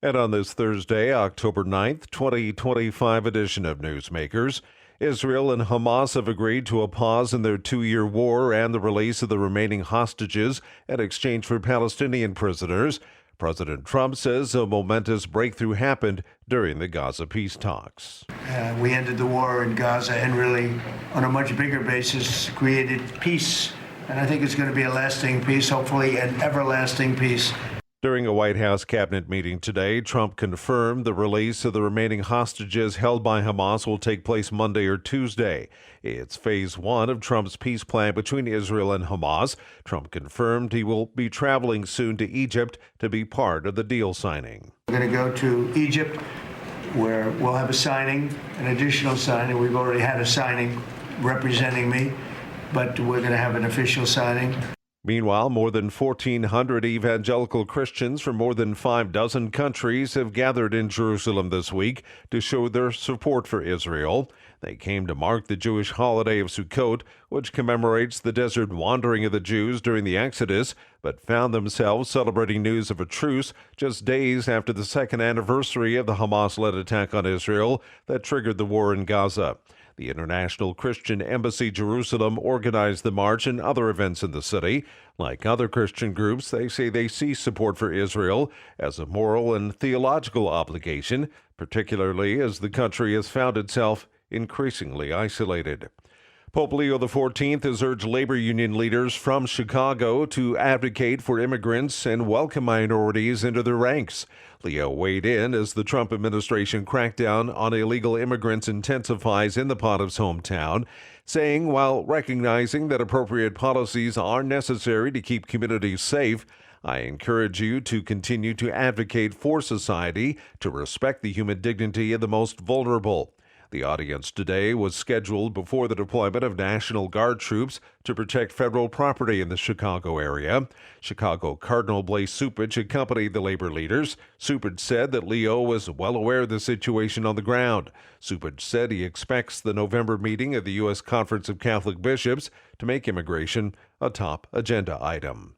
And on this Thursday, October 9th, 2025 edition of Newsmakers, Israel and Hamas have agreed to a pause in their two-year war and the release of the remaining hostages in exchange for Palestinian prisoners. President Trump says a momentous breakthrough happened during the Gaza peace talks. We ended the war in Gaza and really, on a much bigger basis, created peace. And I think it's going to be a lasting peace, hopefully an everlasting peace. During a White House cabinet meeting today, Trump confirmed the release of the remaining hostages held by Hamas will take place Monday or Tuesday. It's phase one of Trump's peace plan between Israel and Hamas. Trump confirmed he will be traveling soon to Egypt to be part of the deal signing. We're going to go to Egypt, where we'll have a signing, an additional signing. We've already had a signing representing me, but we're going to have an official signing. Meanwhile, more than 1,400 evangelical Christians from more than 6 countries have gathered in Jerusalem this week to show their support for Israel. They came to mark the Jewish holiday of Sukkot, which commemorates the desert wandering of the Jews during the Exodus, but found themselves celebrating news of a truce just days after the second anniversary of the Hamas-led attack on Israel that triggered the war in Gaza. The International Christian Embassy Jerusalem organized the march and other events in the city. Like other Christian groups, they say they see support for Israel as a moral and theological obligation, particularly as the country has found itself increasingly isolated. Pope Leo XIV has urged labor union leaders from Chicago to advocate for immigrants and welcome minorities into their ranks. Leo weighed in as the Trump administration crackdown on illegal immigrants intensifies in the Pontiff's hometown, saying while recognizing that appropriate policies are necessary to keep communities safe, I encourage you to continue to advocate for society to respect the human dignity of the most vulnerable. The audience today was scheduled before the deployment of National Guard troops to protect federal property in the Chicago area. Chicago Cardinal Blaise Cupich accompanied the labor leaders. Cupich said that Leo was well aware of the situation on the ground. Cupich said he expects the November meeting of the U.S. Conference of Catholic Bishops to make immigration a top agenda item.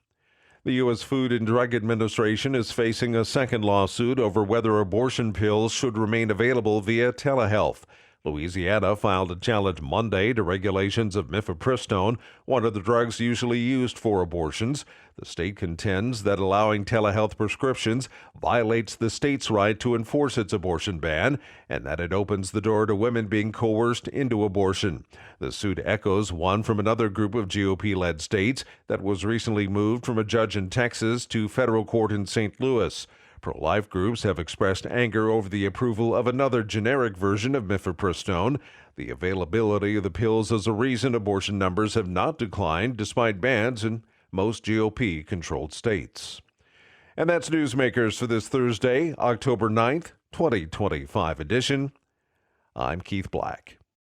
The U.S. Food and Drug Administration is facing a second lawsuit over whether abortion pills should remain available via telehealth. Louisiana filed a challenge Monday to regulations of mifepristone, one of the drugs usually used for abortions. The state contends that allowing telehealth prescriptions violates the state's right to enforce its abortion ban and that it opens the door to women being coerced into abortion. The suit echoes one from another group of GOP-led states that was recently moved from a judge in Texas to federal court in St. Louis. Pro-life groups have expressed anger over the approval of another generic version of mifepristone. The availability of the pills is a reason abortion numbers have not declined despite bans in most GOP-controlled states. And that's Newsmakers for this Thursday, October 9th, 2025 edition. I'm Keith Black.